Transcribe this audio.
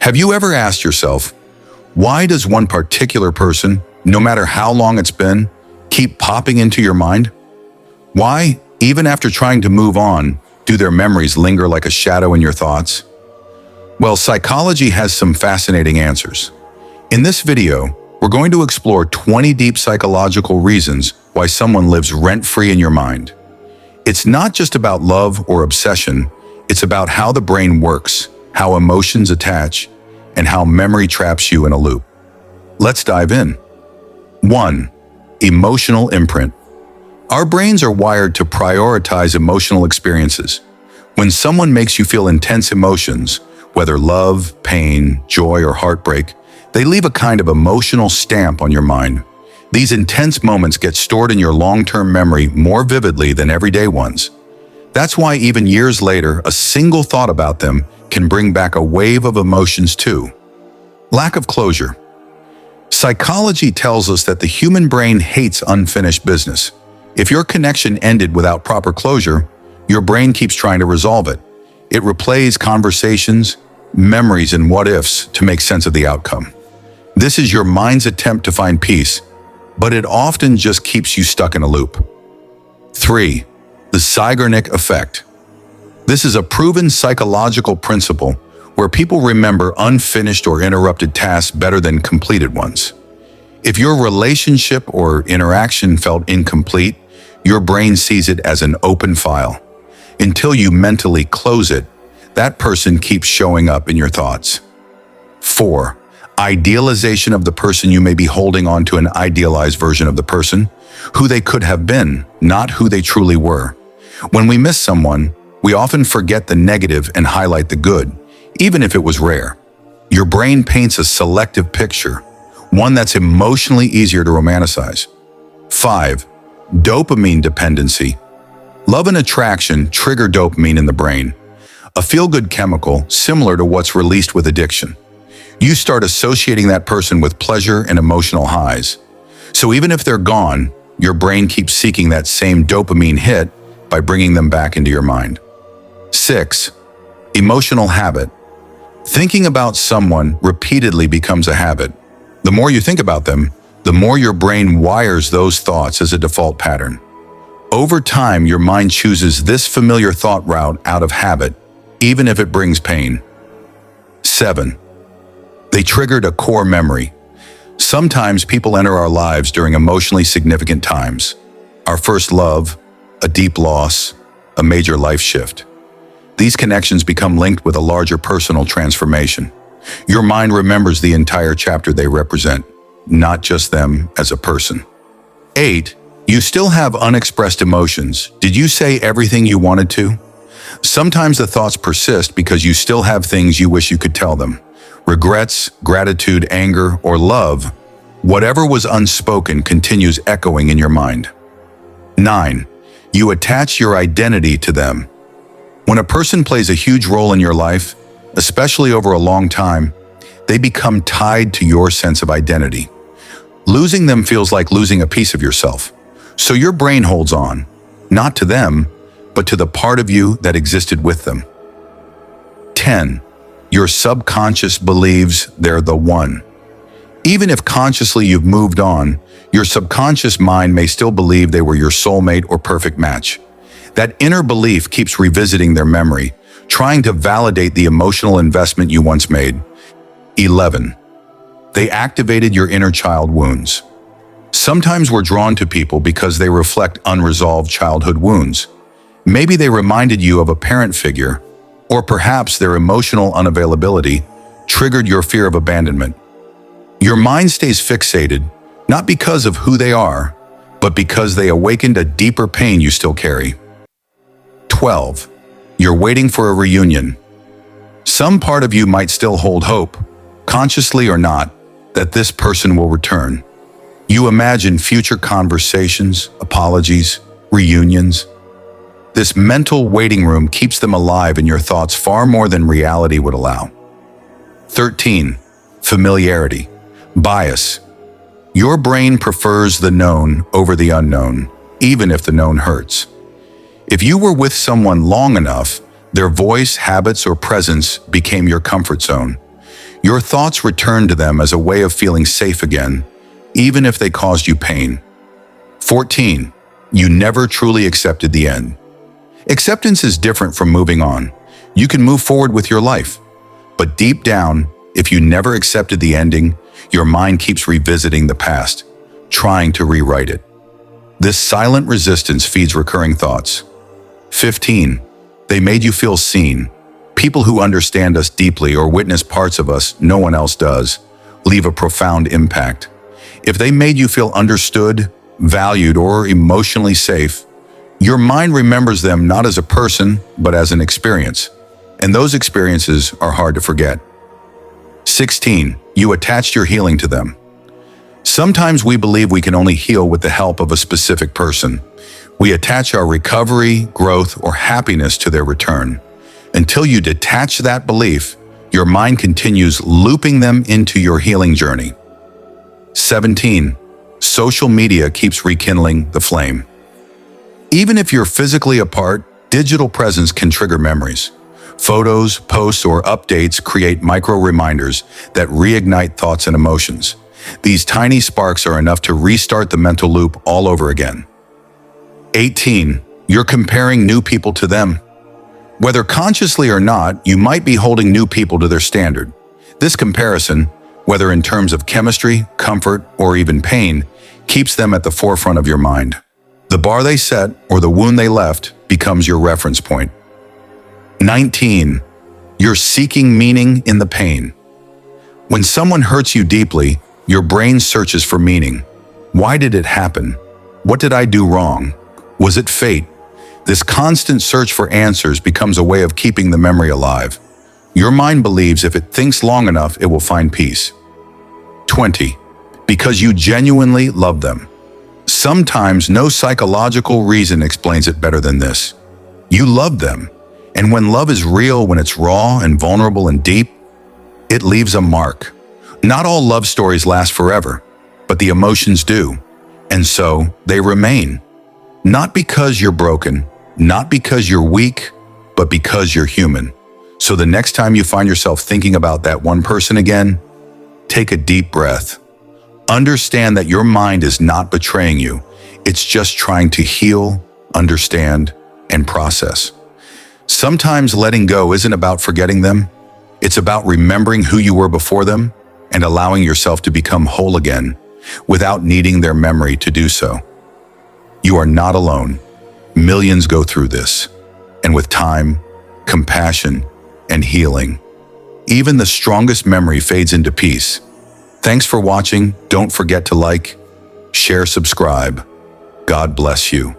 Have you ever asked yourself, why does one particular person, no matter how long it's been, keep popping into your mind? Why, even after trying to move on, do their memories linger like a shadow in your thoughts? Well, psychology has some fascinating answers. In this video, we're going to explore 20 deep psychological reasons why someone lives rent-free in your mind. It's not just about love or obsession, it's about how the brain works, how emotions attach, and how memory traps you in a loop. Let's dive in. 1. Emotional imprint. Our brains are wired to prioritize emotional experiences. When someone makes you feel intense emotions, whether love, pain, joy, or heartbreak, they leave a kind of emotional stamp on your mind. These intense moments get stored in your long-term memory more vividly than everyday ones. That's why even years later, a single thought about them can bring back a wave of emotions too. Lack of closure. Psychology tells us that the human brain hates unfinished business. If your connection ended without proper closure, your brain keeps trying to resolve it. It replays conversations, memories, and what-ifs to make sense of the outcome. This is your mind's attempt to find peace, but it often just keeps you stuck in a loop. 3. The Zeigarnik Effect. This is a proven psychological principle where people remember unfinished or interrupted tasks better than completed ones. If your relationship or interaction felt incomplete, your brain sees it as an open file. Until you mentally close it, that person keeps showing up in your thoughts. 4. Idealization of the person. You may be holding on to an idealized version of the person, who they could have been, not who they truly were. When we miss someone, we often forget the negative and highlight the good, even if it was rare. Your brain paints a selective picture, one that's emotionally easier to romanticize. 5. Dopamine dependency. Love and attraction trigger dopamine in the brain, a feel-good chemical similar to what's released with addiction. You start associating that person with pleasure and emotional highs. So even if they're gone, your brain keeps seeking that same dopamine hit by bringing them back into your mind. 6. Emotional habit. Thinking about someone repeatedly becomes a habit. The more you think about them, the more your brain wires those thoughts as a default pattern. Over time, your mind chooses this familiar thought route out of habit, even if it brings pain. 7. They triggered a core memory. Sometimes people enter our lives during emotionally significant times. Our first love, a deep loss, a major life shift. These connections become linked with a larger personal transformation. Your mind remembers the entire chapter they represent, not just them as a person. 8. You still have unexpressed emotions. Did you say everything you wanted to? Sometimes the thoughts persist because you still have things you wish you could tell them. Regrets, gratitude, anger, or love, whatever was unspoken continues echoing in your mind. 9. You attach your identity to them. When a person plays a huge role in your life, especially over a long time, they become tied to your sense of identity. Losing them feels like losing a piece of yourself. So your brain holds on, not to them, but to the part of you that existed with them. 10. Your subconscious believes they're the one. Even if consciously you've moved on, your subconscious mind may still believe they were your soulmate or perfect match. That inner belief keeps revisiting their memory, trying to validate the emotional investment you once made. 11. They activated your inner child wounds. Sometimes we're drawn to people because they reflect unresolved childhood wounds. Maybe they reminded you of a parent figure, or perhaps their emotional unavailability triggered your fear of abandonment. Your mind stays fixated, not because of who they are, but because they awakened a deeper pain you still carry. 12. You're waiting for a reunion. Some part of you might still hold hope, consciously or not, that this person will return. You imagine future conversations, apologies, reunions. This mental waiting room keeps them alive in your thoughts far more than reality would allow. 13. Familiarity. Bias. Your brain prefers the known over the unknown, even if the known hurts. If you were with someone long enough, their voice, habits, or presence became your comfort zone. Your thoughts return to them as a way of feeling safe again, even if they caused you pain. 14. You never truly accepted the end. Acceptance is different from moving on. You can move forward with your life. But deep down, if you never accepted the ending, your mind keeps revisiting the past, trying to rewrite it. This silent resistance feeds recurring thoughts. 15. They made you feel seen. People who understand us deeply or witness parts of us no one else does leave a profound impact. If they made you feel understood, valued, or emotionally safe, your mind remembers them not as a person, but as an experience. And those experiences are hard to forget. 16. You attached your healing to them. Sometimes we believe we can only heal with the help of a specific person. We attach our recovery, growth, or happiness to their return. Until you detach that belief, your mind continues looping them into your healing journey. 17. Social media keeps rekindling the flame. Even if you're physically apart, digital presence can trigger memories. Photos, posts, or updates create micro-reminders that reignite thoughts and emotions. These tiny sparks are enough to restart the mental loop all over again. 18. You're comparing new people to them. Whether consciously or not, you might be holding new people to their standard. This comparison, whether in terms of chemistry, comfort, or even pain, keeps them at the forefront of your mind. The bar they set or the wound they left becomes your reference point. 19. You're seeking meaning in the pain. When someone hurts you deeply, your brain searches for meaning. Why did it happen? What did I do wrong? Was it fate? This constant search for answers becomes a way of keeping the memory alive. Your mind believes if it thinks long enough, it will find peace. 20. Because you genuinely love them. Sometimes no psychological reason explains it better than this. You love them. And when love is real, when it's raw and vulnerable and deep, it leaves a mark. Not all love stories last forever, but the emotions do. And so they remain. Not because you're broken, not because you're weak, but because you're human. So the next time you find yourself thinking about that one person again, take a deep breath. Understand that your mind is not betraying you. It's just trying to heal, understand, and process. Sometimes letting go isn't about forgetting them. It's about remembering who you were before them and allowing yourself to become whole again without needing their memory to do so. You are not alone. Millions go through this. And with time, compassion, and healing, even the strongest memory fades into peace. Thanks for watching. Don't forget to like, share, subscribe. God bless you.